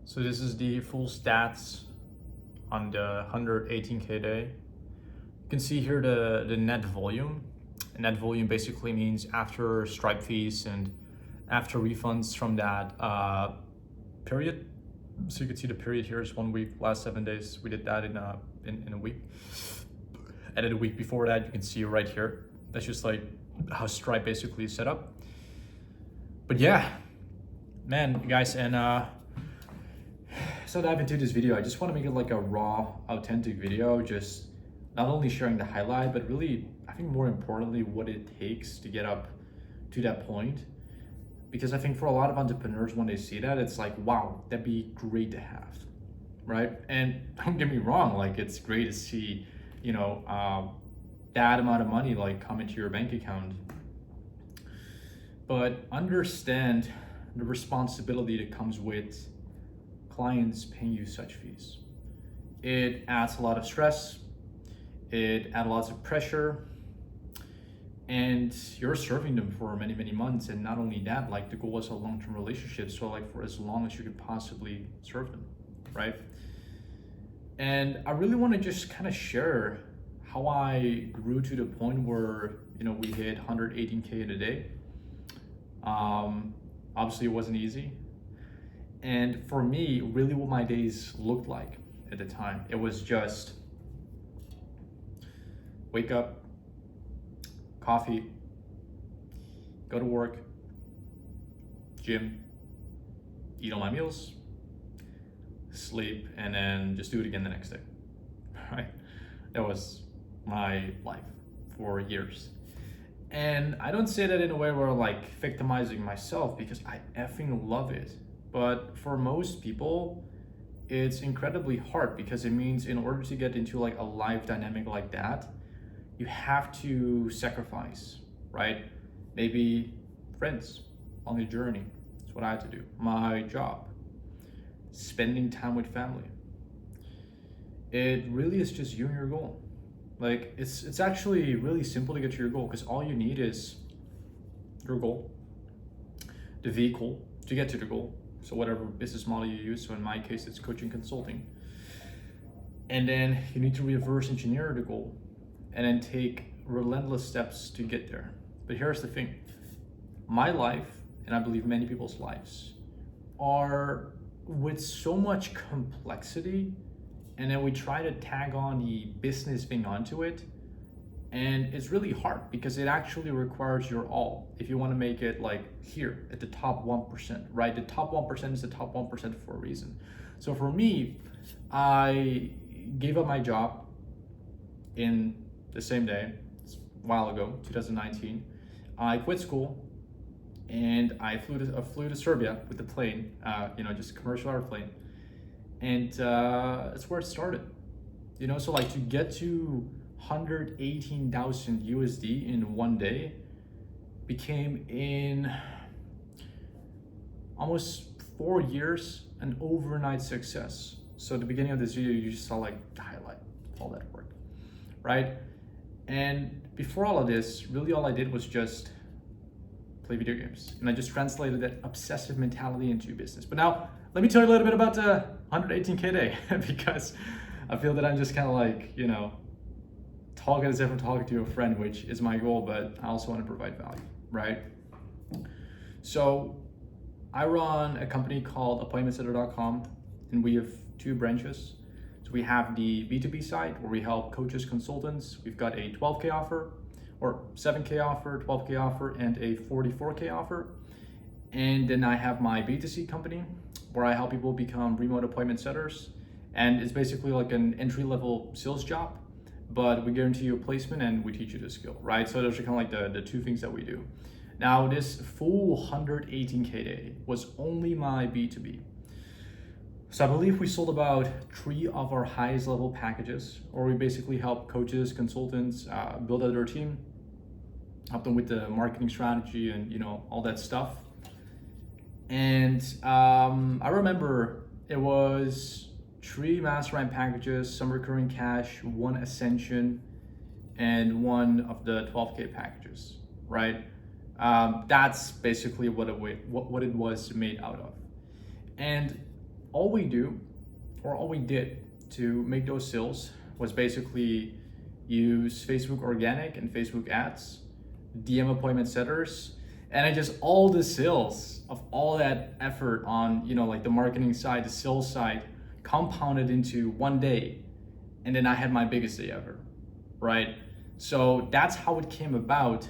So this is the full stats on the 118K day. You can see here the net volume. And net volume basically means after Stripe fees and after refunds from that period. So you can see the period here is 1 week, last 7 days. We did that in a week. And then a week before that, you can see right here. That's just like how Stripe basically is set up. But yeah, man, guys, and so dive into this video. I just want to make it like a raw, authentic video, just not only sharing the highlight, but really, I think more importantly, what it takes to get up to that point. Because I think for a lot of entrepreneurs, when they see that, it's like, wow, that'd be great to have, right? And don't get me wrong, like it's great to see, that amount of money like come into your bank account. But understand the responsibility that comes with clients paying you such fees. It adds a lot of stress, it adds lots of pressure, and you're serving them for many, many months. And not only that, like the goal is a long-term relationship. So like for as long as you could possibly serve them, right? And I really want to just kind of share how I grew to the point where, we hit 118K in a day. Obviously it wasn't easy. And for me, really what my days looked like at the time, it was just wake up, coffee, go to work, gym, eat all my meals, sleep, and then just do it again the next day, right? That was my life for years. And I don't say that in a way where I'm like victimizing myself, because I effing love it. But for most people, it's incredibly hard, because it means in order to get into like a life dynamic like that, you have to sacrifice, right? Maybe friends on the journey. That's what I had to do. My job, spending time with family. It really is just you and your goal. Like it's actually really simple to get to your goal, because all you need is your goal, the vehicle to get to the goal. So whatever business model you use, so in my case, it's coaching consulting. And then you need to reverse engineer the goal and then take relentless steps to get there. But here's the thing. My life, and I believe many people's lives, are with so much complexity, and then we try to tag on the business thing onto it. And it's really hard, because it actually requires your all if you want to make it like here at the top 1%, right? The top 1% is the top 1% for a reason. So for me, I gave up my job in the same day, a while ago, 2019. I quit school and I flew to Serbia with the plane, just a commercial airplane. And that's where it started. So like to get to 118,000 USD in one day became, in almost 4 years, an overnight success. So at the beginning of this video, you just saw like the highlight of all that work, right? And before all of this, really all I did was just play video games. And I just translated that obsessive mentality into business. But now, let me tell you a little bit about the 118K day, because I feel that I'm just kind of like, talking as if I'm talking to a friend, which is my goal, but I also want to provide value, right? So I run a company called appointmentsetter.com, and we have 2 branches. So we have the B2B side, where we help coaches, consultants. We've got a 12K offer, or 7K offer, 12K offer, and a 44K offer. And then I have my B2C company, where I help people become remote appointment setters. And it's basically like an entry-level sales job, but we guarantee you a placement and we teach you the skill, right? So those are kind of like the 2 things that we do. Now, this full 118K day was only my B2B. So I believe we sold about 3 of our highest level packages, or we basically help coaches, consultants build out their team, help them with the marketing strategy and all that stuff. And I remember it was 3 mastermind packages, some recurring cash, 1 ascension, and 1 of the 12K packages, right? That's basically what it was made out of. And all we do, or all we did to make those sales was basically use Facebook organic and Facebook ads, DM appointment setters, and I just all the sales of all that effort on, like the marketing side, the sales side, compounded into one day. And then I had my biggest day ever, right? So that's how it came about.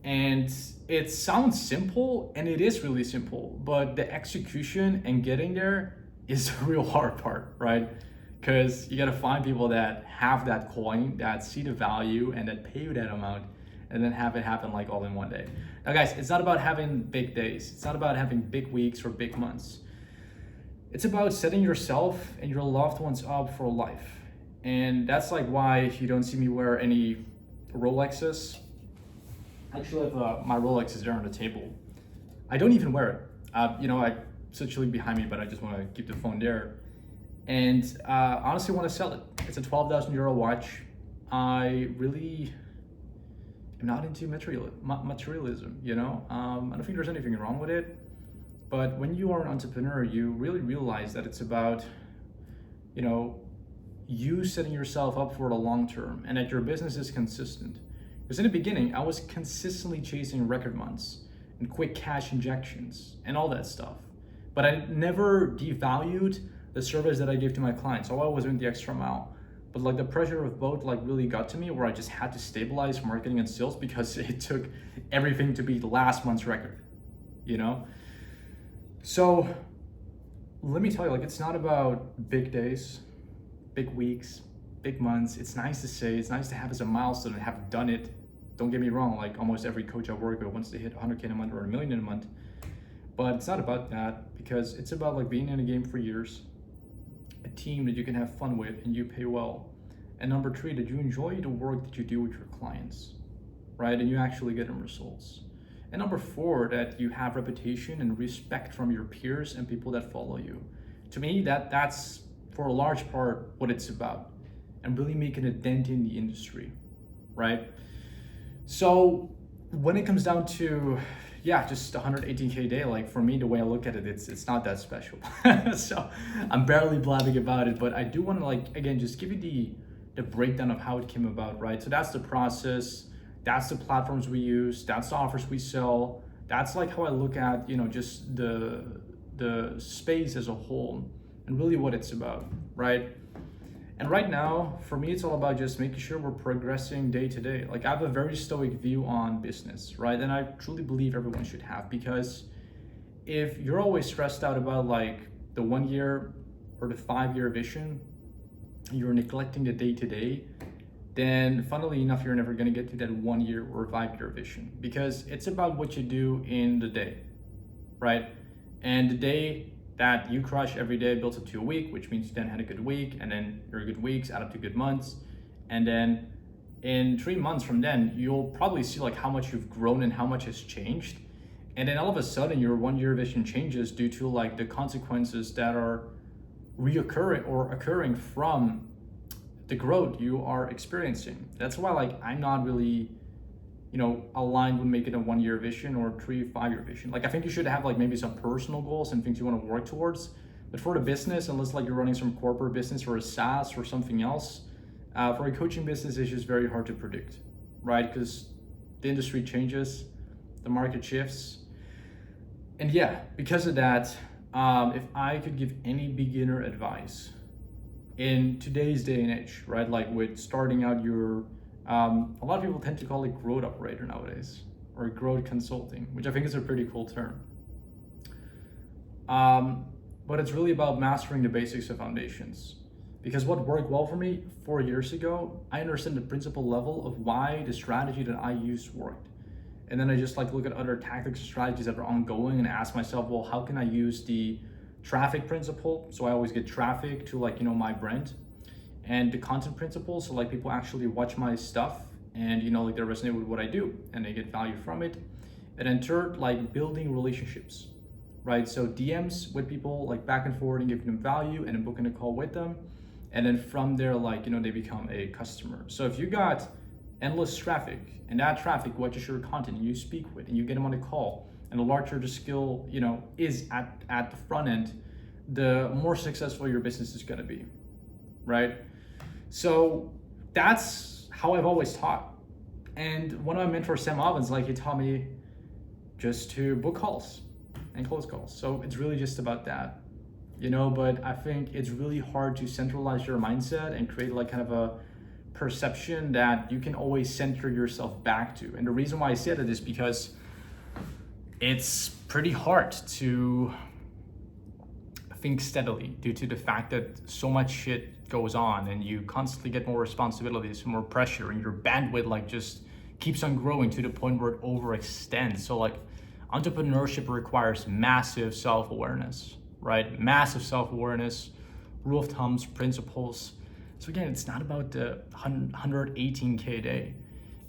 And it sounds simple, and it is really simple, but the execution and getting there is the real hard part, right? Because you gotta find people that have that coin, that see the value, and that pay you that amount, and then have it happen like all in one day. Now guys, it's not about having big days. It's not about having big weeks or big months. It's about setting yourself and your loved ones up for life. And that's like why you don't see me wear any Rolexes. Actually, my Rolex is there on the table. I don't even wear it. It's literally behind me, but I just want to keep the phone there. And honestly want to sell it. It's a 12,000 euro watch. I really am not into materialism, I don't think there's anything wrong with it. But when you are an entrepreneur, you really realize that it's about, you setting yourself up for the long term, and that your business is consistent. Because in the beginning, I was consistently chasing record months and quick cash injections and all that stuff. But I never devalued the service that I gave to my clients. So I always went the extra mile. But like the pressure of both really got to me, where I just had to stabilize marketing and sales because it took everything to beat last month's record, So let me tell you, it's not about big days, big weeks, big months. It's nice to say, it's nice to have as a milestone and have done it. Don't get me wrong, almost every coach I work with wants to hit 100K in a month or $1 million in a month. But it's not about that, because it's about being in a game for years, a team that you can have fun with and you pay well. And number 3, that you enjoy the work that you do with your clients, right? And you actually get them results. And number 4, that you have reputation and respect from your peers and people that follow you. To me, that's for a large part what it's about, and really making a dent in the industry, right? So when it comes down to, just 118K day, for me, the way I look at it, it's not that special. So I'm barely blabbing about it, but I do want to again, just give you the breakdown of how it came about, right? So that's the process, that's the platforms we use, that's the offers we sell, that's how I look at, just the space as a whole and really what it's about, right? And right now, for me, it's all about just making sure we're progressing day to day. I have a very stoic view on business, right? And I truly believe everyone should have, because if you're always stressed out about the 1 year or the 5-year vision, you're neglecting the day to day, then funnily enough, you're never going to get to that 1 year or 5-year vision, because it's about what you do in the day, right? And the day that you crush every day builds up to a week, which means you then had a good week, and then your good weeks add up to good months. And then in 3 months from then, you'll probably see how much you've grown and how much has changed. And then all of a sudden your 1 year vision changes due to the consequences that are reoccurring or occurring from the growth you are experiencing. That's why I'm not really aligned with making a 1 year vision or 3 5-year vision. I think you should have maybe some personal goals and things you want to work towards. But for the business, unless you're running some corporate business or a SaaS or something else, for a coaching business, it's just very hard to predict, right? Because the industry changes, the market shifts. And because of that, if I could give any beginner advice in today's day and age, right? With starting out your a lot of people tend to call it growth operator nowadays, or growth consulting, which I think is a pretty cool term. But it's really about mastering the basics of foundations. Because what worked well for me 4 years ago, I understand the principle level of why the strategy that I used worked. And then I just look at other tactics and strategies that are ongoing and ask myself, well, how can I use the traffic principle? So I always get traffic to my brand. And the content principle, so people actually watch my stuff and they resonate with what I do and they get value from it. And then third, building relationships, right? So DMs with people, back and forth, and giving them value, and then booking a call with them. And then from there, they become a customer. So if you got endless traffic, and that traffic watches your content and you speak with and you get them on a call, and the larger the skill, is at the front end, the more successful your business is going to be, right? So that's how I've always taught. And one of my mentors, Sam Ovens, like, he taught me just to book calls and close calls. So it's really just about that, you know. But I think it's really hard to centralize your mindset and create like kind of a perception that you can always center yourself back to. And the reason why I say that is because it's pretty hard to think steadily due to the fact that so much shit goes on and you constantly get more responsibilities, more pressure, and your bandwidth like just keeps on growing to the point where it overextends. So like entrepreneurship requires massive self-awareness, right? Massive self-awareness, rule of thumbs, principles. So again, it's not about the 118K a day.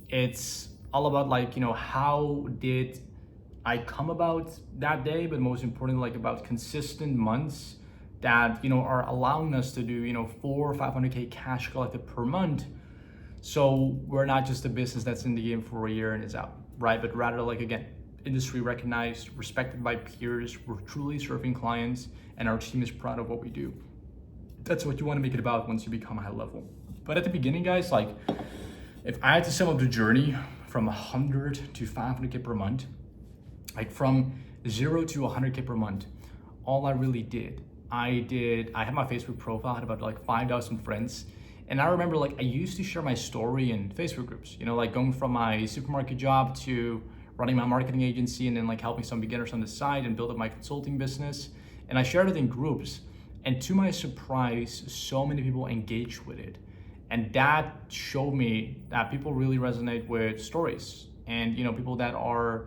It's all about like, you know, how did I come about that day, but most importantly, like about consistent months that, you know, are allowing us to do, you know, 400 or 500K cash collected per month. So we're not just a business that's in the game for a year and is out, right? But rather like, again, industry recognized, respected by peers, we're truly serving clients, and our team is proud of what we do. That's what you want to make it about once you become high level. But at the beginning, guys, like if I had to sum up the journey from 100 to 500K per month, like from 0 to 100K per month, all I really did, I had my Facebook profile, I had about like 5,000 friends. And I remember like I used to share my story in Facebook groups, you know, like going from my supermarket job to running my marketing agency and then like helping some beginners on the side and build up my consulting business. And I shared it in groups. And to my surprise, so many people engaged with it. And that showed me that people really resonate with stories and, you know, people that are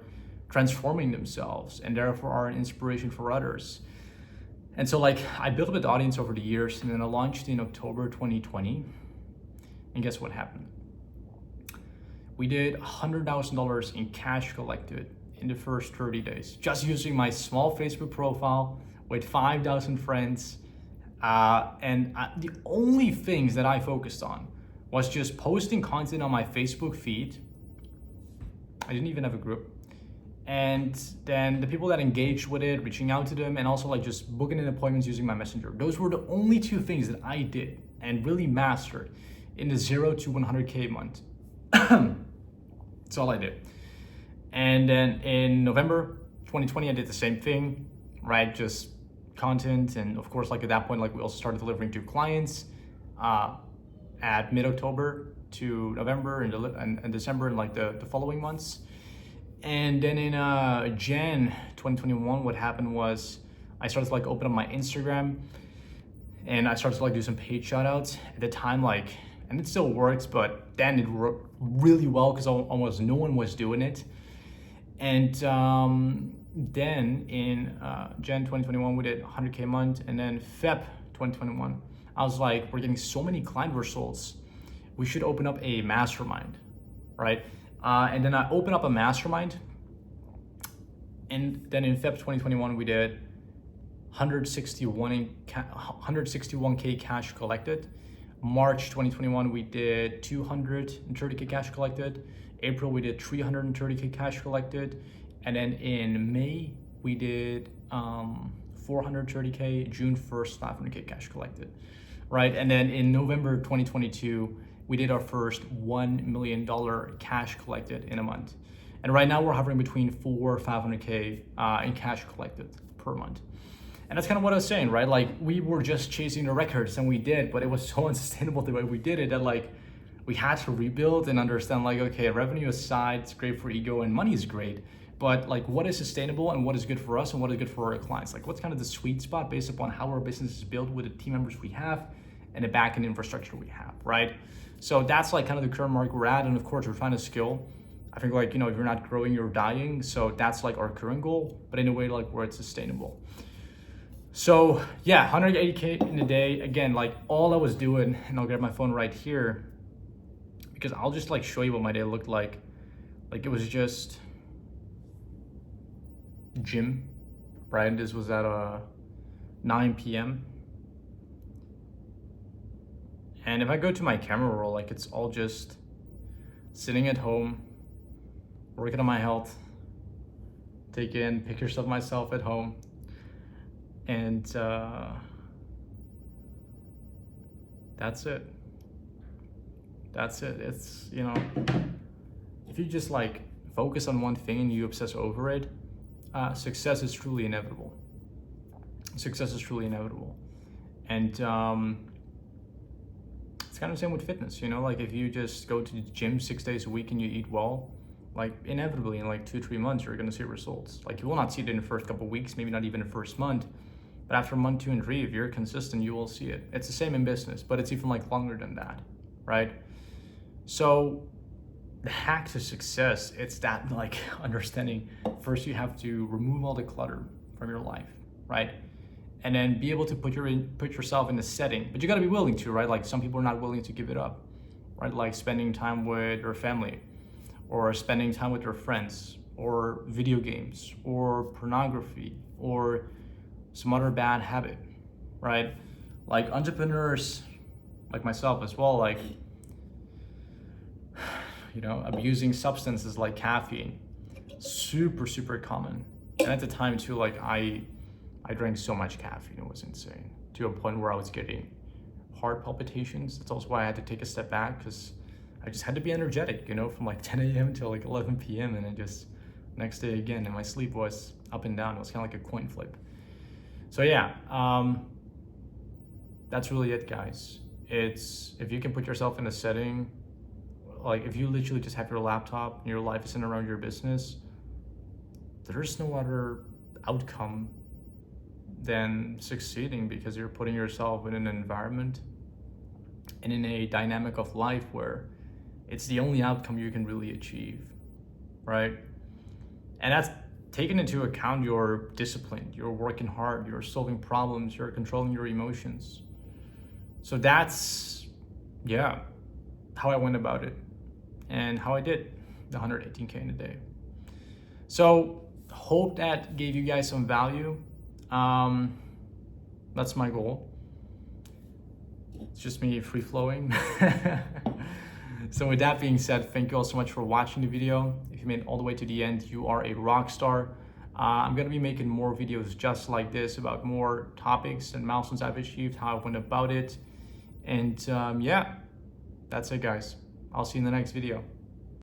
transforming themselves and therefore are an inspiration for others. And so like I built up an audience over the years, and then I launched in October 2020. And guess what happened? We did $100,000 in cash collected in the first 30 days, just using my small Facebook profile with 5,000 friends. The only things that I focused on was just posting content on my Facebook feed. I didn't even have a group. And then the people that engaged with it, reaching out to them, and also like just booking in appointments using my messenger. Those were the only two things that I did and really mastered in the 0 to 100K month. That's all I did. And then in November 2020, I did the same thing, right? Just content. And of course, like at that point, like we also started delivering to clients at mid-October to November and December and like the following months. And then in Jan 2021, what happened was I started to like open up my Instagram and I started to like do some paid shout outs at the time, like, and it still works, but then it worked really well because almost no one was doing it. And then in Jan 2021, we did 100K a month. And then Feb 2021, I was like, we're getting so many client results. We should open up a mastermind, right? And then I opened up a mastermind. And then in Feb 2021, we did 161K cash collected. March 2021, we did 230K cash collected. April, we did 330K cash collected. And then in May, we did 430K, June 1st, 500K cash collected, right? And then in November 2022, we did our first $1 million cash collected in a month. And right now we're hovering between 400 or 500K in cash collected per month. And that's kind of what I was saying, right? Like we were just chasing the records, and we did, but it was so unsustainable the way we did it that like we had to rebuild and understand like, okay, revenue aside, it's great for ego and money is great, but like what is sustainable and what is good for us and what is good for our clients? Like what's kind of the sweet spot based upon how our business is built with the team members we have and the back-end infrastructure we have, right? So that's like kind of the current market we're at. And of course, we're trying to scale. I think like, you know, if you're not growing, you're dying. So that's like our current goal, but in a way like where it's sustainable. So yeah, 180K in a day. Again, like all I was doing, and I'll grab my phone right here because I'll just like show you what my day looked like. Like it was just gym, right? This was at 9 p.m. And if I go to my camera roll, like it's all just sitting at home, working on my health, taking pictures of myself at home, And that's it. That's it. It's, you know, if you just like focus on one thing and you obsess over it, success is truly inevitable. Success is truly inevitable. And it's kind of the same with fitness, you know, like if you just go to the gym 6 days a week and you eat well, like inevitably in like 2-3 months, you're going to see results. Like you will not see it in the first couple of weeks, maybe not even the first month, but after month 2 and 3, if you're consistent, you will see it. It's the same in business, but it's even like longer than that, right? So the hack to success, it's that like understanding first you have to remove all the clutter from your life, right? And then be able to put yourself in a setting, but you got to be willing to, right? Like some people are not willing to give it up, right? Like spending time with their family, or spending time with their friends, or video games, or pornography, or some other bad habit, right? Like entrepreneurs like myself as well, like, you know, abusing substances like caffeine, super common. And at the time too, like I drank so much caffeine, it was insane, to a point where I was getting heart palpitations. That's also why I had to take a step back, because I just had to be energetic, you know, from like 10 a.m. till like 11 p.m. and then just next day again. And my sleep was up and down. It was kind of like a coin flip. So yeah, that's really it, guys. It's, if you can put yourself in a setting, like if you literally just have your laptop and your life isn't around your business, there's no other outcome than succeeding, because you're putting yourself in an environment and in a dynamic of life where it's the only outcome you can really achieve, right? And that's taking into account you're disciplined, you're working hard, you're solving problems, you're controlling your emotions. So that's, yeah, how I went about it and how I did the 118K in a day. So hope that gave you guys some value. That's my goal. It's just me free flowing. So with that being said, thank you all so much for watching the video. If you made it all the way to the end, you are a rock star. I'm gonna be making more videos just like this about more topics and milestones I've achieved, how I went about it. And yeah, that's it, guys. I'll see you in the next video.